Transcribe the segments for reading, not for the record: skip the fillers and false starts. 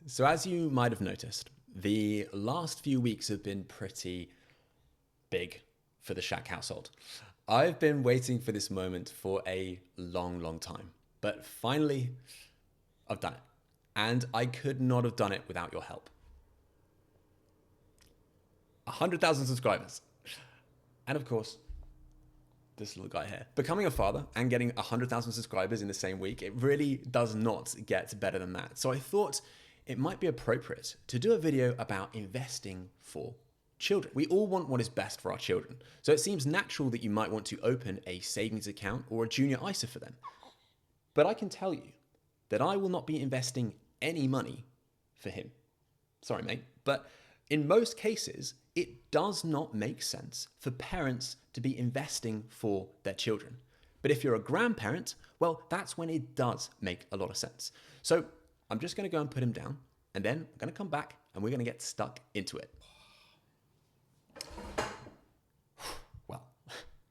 So as you might have noticed, the last few weeks have been pretty big for the Shack household. I've been waiting for this moment for a long time, but finally I've done it. And I could not have done it without your help. 100,000 subscribers. And of course, this little guy here. Becoming a father and getting 100,000 subscribers in the same week, it really does not get better than that. So I thought it might be appropriate to do a video about investing for children. We all want what is best for our children. So it seems natural that you might want to open a savings account or a junior ISA for them. But I can tell you that I will not be investing any money for him. Sorry, mate. But in most cases, it does not make sense for parents to be investing for their children. But if you're a grandparent, well, that's when it does make a lot of sense. So I'm just going to go and put him down, and then I'm going to come back and we're going to get stuck into it. Well,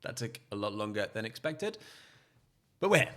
that took a lot longer than expected, but we're here.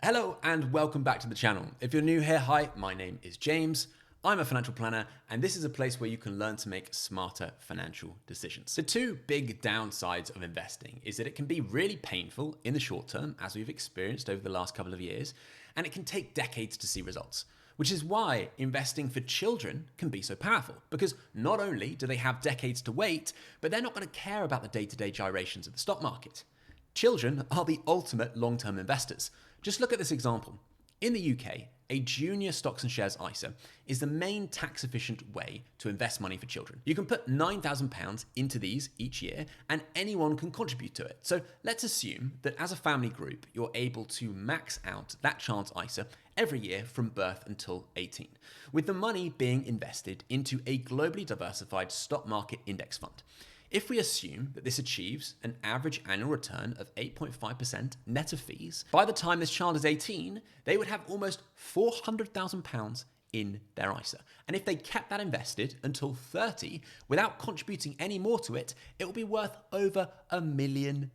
Hello and welcome back to the channel. If you're new here, hi, my name is James. I'm a financial planner, and this is a place where you can learn to make smarter financial decisions. The two big downsides of investing is that it can be really painful in the short term, as we've experienced over the last couple of years, and it can take decades to see results, which is why investing for children can be so powerful, because not only do they have decades to wait, but they're not going to care about the day-to-day gyrations of the stock market. Children are the ultimate long-term investors. Just look at this example. In the UK, a junior stocks and shares ISA is the main tax-efficient way to invest money for children. You can put £9,000 into these each year, and anyone can contribute to it. So let's assume that as a family group, you're able to max out that child's ISA every year from birth until 18, with the money being invested into a globally diversified stock market index fund. If we assume that this achieves an average annual return of 8.5% net of fees, by the time this child is 18, they would have almost £400,000 in their ISA. And if they kept that invested until 30 without contributing any more to it, it will be worth over £1 million.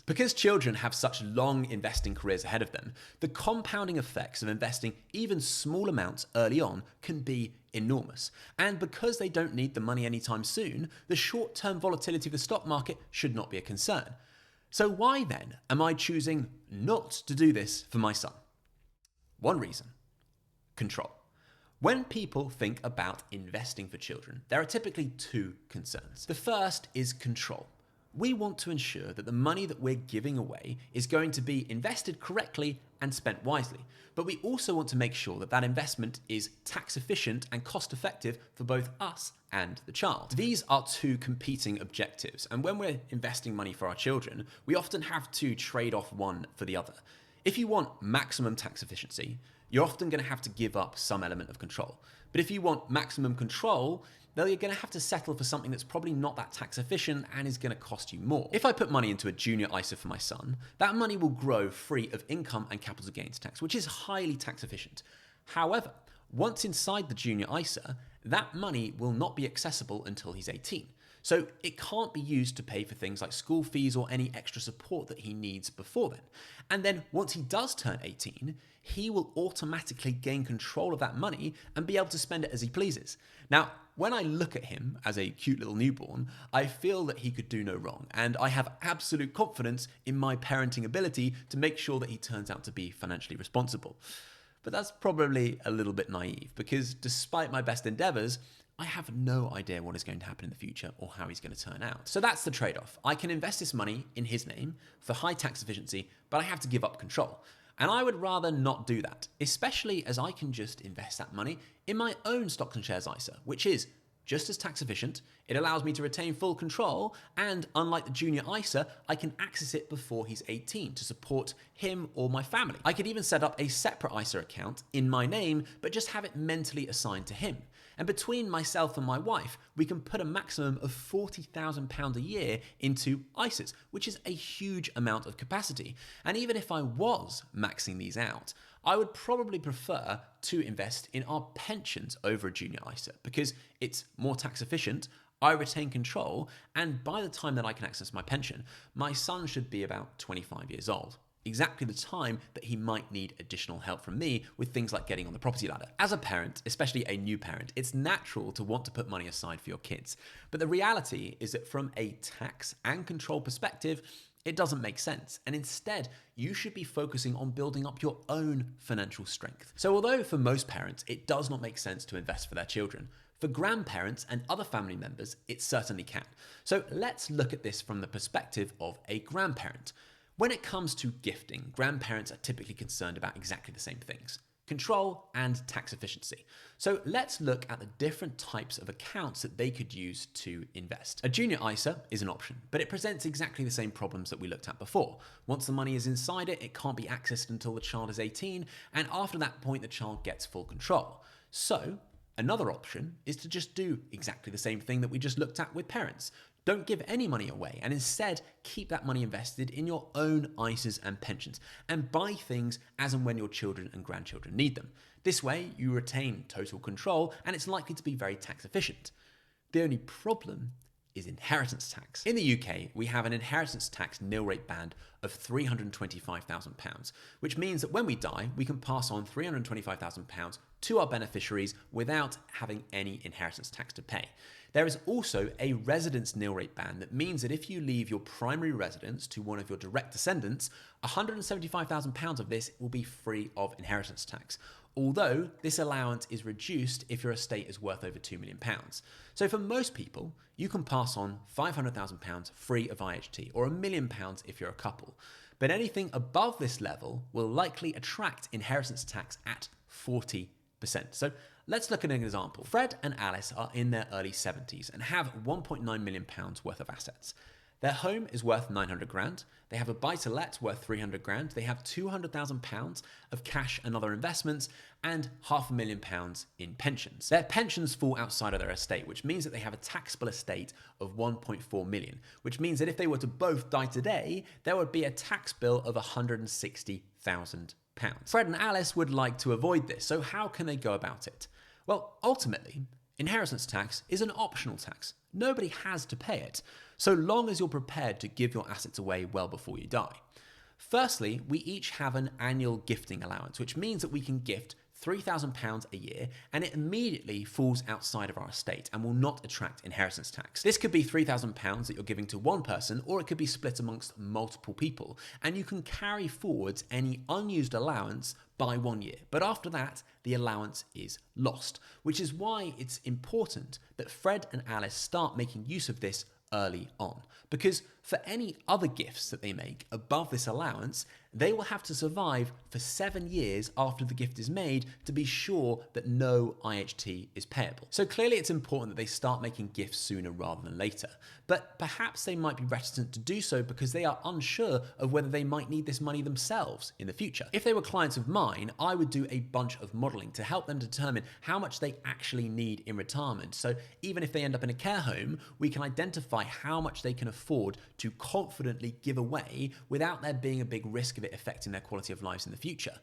Because children have such long investing careers ahead of them, the compounding effects of investing even small amounts early on can be enormous. And because they don't need the money anytime soon, the short-term volatility of the stock market should not be a concern. So why then am I choosing not to do this for my son? One reason: control. When people think about investing for children, there are typically two concerns. The first is control. We want to ensure that the money that we're giving away is going to be invested correctly and spent wisely. But we also want to make sure that that investment is tax efficient and cost effective for both us and the child. These are two competing objectives. And when we're investing money for our children, we often have to trade off one for the other. If you want maximum tax efficiency, you're often going to have to give up some element of control. But if you want maximum control, then you're going to have to settle for something that's probably not that tax efficient and is going to cost you more. If I put money into a junior ISA for my son, that money will grow free of income and capital gains tax, which is highly tax efficient. However, once inside the junior ISA, that money will not be accessible until he's 18. So it can't be used to pay for things like school fees or any extra support that he needs before then. And then once he does turn 18, he will automatically gain control of that money and be able to spend it as he pleases. Now, when I look at him as a cute little newborn, I feel that he could do no wrong, and I have absolute confidence in my parenting ability to make sure that he turns out to be financially responsible. But that's probably a little bit naive, because despite my best endeavors, I have no idea what is going to happen in the future or how he's going to turn out. So that's the trade-off. I can invest this money in his name for high tax efficiency, but I have to give up control. And I would rather not do that, especially as I can just invest that money in my own stocks and shares ISA, which is just as tax efficient. It allows me to retain full control, and unlike the junior ISA, I can access it before he's 18 to support him or my family. I could even set up a separate ISA account in my name, but just have it mentally assigned to him. And between myself and my wife, we can put a maximum of £40,000 a year into ISAs, which is a huge amount of capacity. And even if I was maxing these out, I would probably prefer to invest in our pensions over a junior ISA, because it's more tax efficient, I retain control, and by the time that I can access my pension, my son should be about 25 years old. exactly the time that he might need additional help from me with things like getting on the property ladder. As a parent, especially a new parent, it's natural to want to put money aside for your kids. But the reality is that from a tax and control perspective, it doesn't make sense. And instead, you should be focusing on building up your own financial strength. So although for most parents, it does not make sense to invest for their children, for grandparents and other family members, it certainly can. So let's look at this from the perspective of a grandparent. When it comes to gifting, grandparents are typically concerned about exactly the same things: control and tax efficiency. So let's look at the different types of accounts that they could use to invest. A junior ISA is an option, but it presents exactly the same problems that we looked at before. Once the money is inside it, it can't be accessed until the child is 18, and after that point, the child gets full control. So another option is to just do exactly the same thing that we just looked at with parents. Don't give any money away, and instead keep that money invested in your own ISAs and pensions, and buy things as and when your children and grandchildren need them. This way, you retain total control, and it's likely to be very tax efficient. The only problem is inheritance tax. In the UK, we have an inheritance tax nil rate band of £325,000, which means that when we die, we can pass on £325,000 to our beneficiaries without having any inheritance tax to pay. There is also a residence nil rate ban that means that if you leave your primary residence to one of your direct descendants, £175,000 of this will be free of inheritance tax, although this allowance is reduced if your estate is worth over £2 million. So for most people, you can pass on £500,000 free of IHT, or £1 million if you're a couple. But anything above this level will likely attract inheritance tax at 40%. So let's look at an example. Fred and Alice are in their early 70s and have £1.9 million worth of assets. Their home is worth 900 grand. They have a buy-to-let worth 300 grand. They have £200,000 of cash and other investments and £500,000 in pensions. Their pensions fall outside of their estate, which means that they have a taxable estate of 1.4 million, which means that if they were to both die today, there would be a tax bill of £160,000. Fred and Alice would like to avoid this, so how can they go about it? Well, ultimately, inheritance tax is an optional tax. Nobody has to pay it, so long as you're prepared to give your assets away well before you die. Firstly, we each have an annual gifting allowance, which means that we can gift £3,000 a year, and it immediately falls outside of our estate and will not attract inheritance tax. This could be £3,000 that you're giving to one person, or it could be split amongst multiple people, and you can carry forwards any unused allowance by 1 year. But after that, the allowance is lost, which is why it's important that Fred and Alice start making use of this early on, because for any other gifts that they make above this allowance, they will have to survive for 7 years after the gift is made to be sure that no IHT is payable. So clearly it's important that they start making gifts sooner rather than later, but perhaps they might be reticent to do so because they are unsure of whether they might need this money themselves in the future. If they were clients of mine, I would do a bunch of modeling to help them determine how much they actually need in retirement. So even if they end up in a care home, we can identify how much they can afford to confidently give away without there being a big risk of it affecting their quality of lives in the future.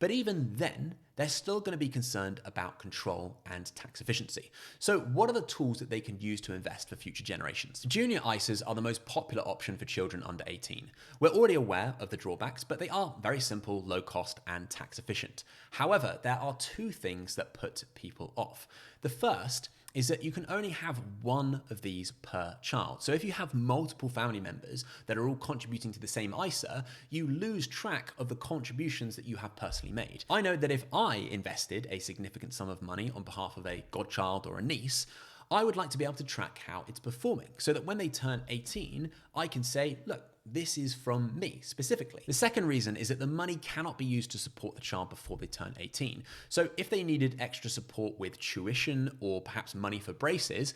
But even then, they're still going to be concerned about control and tax efficiency. So what are the tools that they can use to invest for future generations? Junior ISAs are the most popular option for children under 18. We're already aware of the drawbacks, but they are very simple, low cost, and tax efficient. However, there are two things that put people off. The first is that you can only have one of these per child. So if you have multiple family members that are all contributing to the same ISA, you lose track of the contributions that you have personally made. I know that if I invested a significant sum of money on behalf of a godchild or a niece, I would like to be able to track how it's performing so that when they turn 18, I can say, look, this is from me specifically. The second reason is that the money cannot be used to support the child before they turn 18. So if they needed extra support with tuition or perhaps money for braces,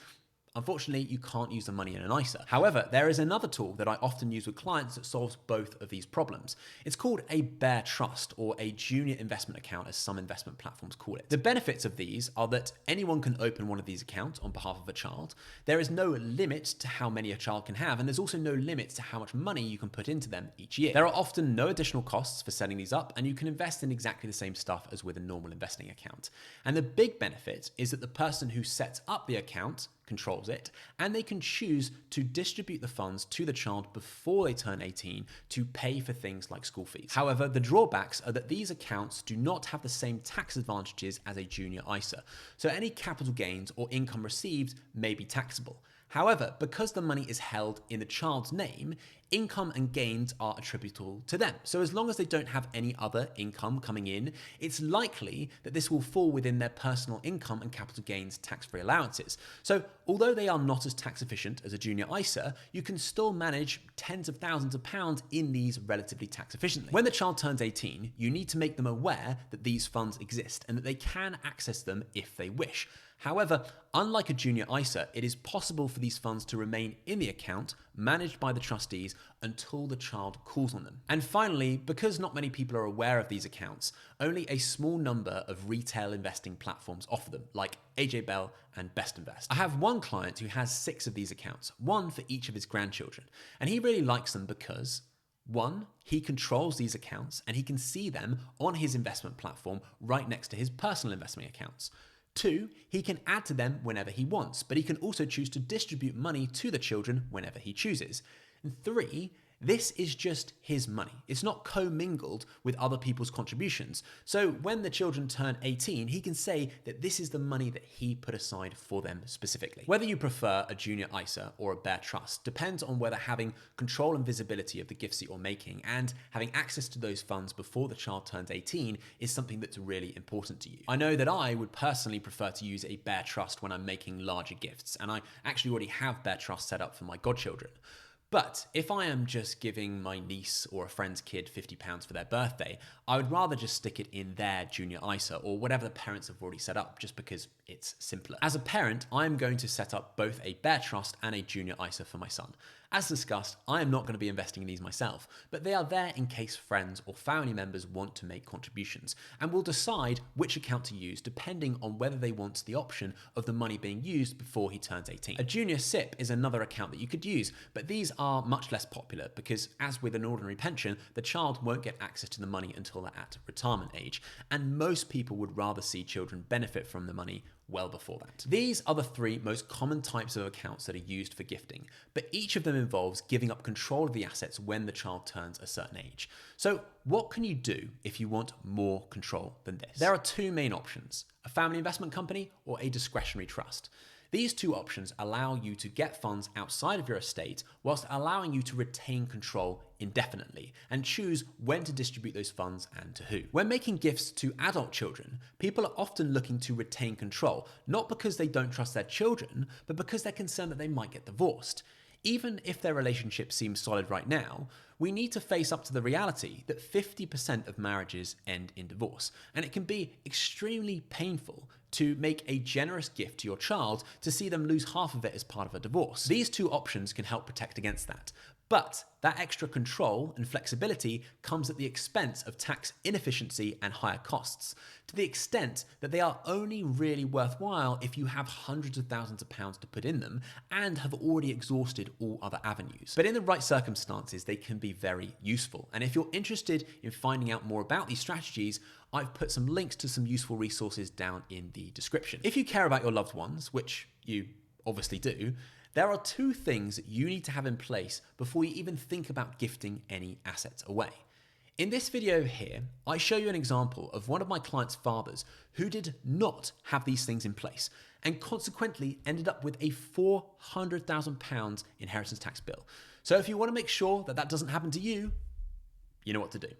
unfortunately, you can't use the money in an ISA. However, there is another tool that I often use with clients that solves both of these problems. It's called a bare trust, or a junior investment account, as some investment platforms call it. The benefits of these are that anyone can open one of these accounts on behalf of a child. There is no limit to how many a child can have, and there's also no limit to how much money you can put into them each year. There are often no additional costs for setting these up, and you can invest in exactly the same stuff as with a normal investing account. And the big benefit is that the person who sets up the account controls it, and they can choose to distribute the funds to the child before they turn 18 to pay for things like school fees. However, the drawbacks are that these accounts do not have the same tax advantages as a junior ISA, so any capital gains or income received may be taxable. However, because the money is held in the child's name, income and gains are attributable to them. So as long as they don't have any other income coming in, it's likely that this will fall within their personal income and capital gains tax-free allowances. So although they are not as tax efficient as a junior ISA, you can still manage tens of thousands of pounds in these relatively tax efficiently. When the child turns 18, you need to make them aware that these funds exist and that they can access them if they wish. However, unlike a junior ISA, it is possible for these funds to remain in the account, managed by the trustees, until the child calls on them. And finally, because not many people are aware of these accounts, only a small number of retail investing platforms offer them, like AJ Bell and Best Invest. I have one client who has 6 of these accounts, one for each of his grandchildren, and he really likes them because 1, he controls these accounts and he can see them on his investment platform right next to his personal investment accounts. 2, he can add to them whenever he wants, but he can also choose to distribute money to the children whenever he chooses. And 3, this is just his money. It's not commingled with other people's contributions. So when the children turn 18, he can say that this is the money that he put aside for them specifically. Whether you prefer a junior ISA or a bare trust depends on whether having control and visibility of the gifts that you're making and having access to those funds before the child turns 18 is something that's really important to you. I know that I would personally prefer to use a bare trust when I'm making larger gifts, and I actually already have bare trust set up for my godchildren. But if I am just giving my niece or a friend's kid £50 for their birthday, I would rather just stick it in their junior ISA or whatever the parents have already set up, just because it's simpler. As a parent, I'm going to set up both a bare trust and a junior ISA for my son. As discussed, I am not going to be investing in these myself, but they are there in case friends or family members want to make contributions, and will decide which account to use depending on whether they want the option of the money being used before he turns 18. A junior SIPP is another account that you could use, but these are much less popular because, as with an ordinary pension, the child won't get access to the money until they're at retirement age, and most people would rather see children benefit from the money well before that. These are the 3 most common types of accounts that are used for gifting, but each of them involves giving up control of the assets when the child turns a certain age. So what can you do if you want more control than this? There are 2 main options: a family investment company or a discretionary trust. These 2 options allow you to get funds outside of your estate whilst allowing you to retain control indefinitely and choose when to distribute those funds and to who. When making gifts to adult children, people are often looking to retain control, not because they don't trust their children, but because they're concerned that they might get divorced. Even if their relationship seems solid right now, we need to face up to the reality that 50% of marriages end in divorce, and it can be extremely painful to make a generous gift to your child to see them lose half of it as part of a divorce. These 2 options can help protect against that. But that extra control and flexibility comes at the expense of tax inefficiency and higher costs, to the extent that they are only really worthwhile if you have hundreds of thousands of pounds to put in them and have already exhausted all other avenues. But in the right circumstances, they can be very useful. And if you're interested in finding out more about these strategies, I've put some links to some useful resources down in the description. If you care about your loved ones, which you obviously do, there are 2 things that you need to have in place before you even think about gifting any assets away. In this video here, I show you an example of one of my clients' fathers who did not have these things in place and consequently ended up with a £400,000 inheritance tax bill. So if you want to make sure that that doesn't happen to you, you know what to do.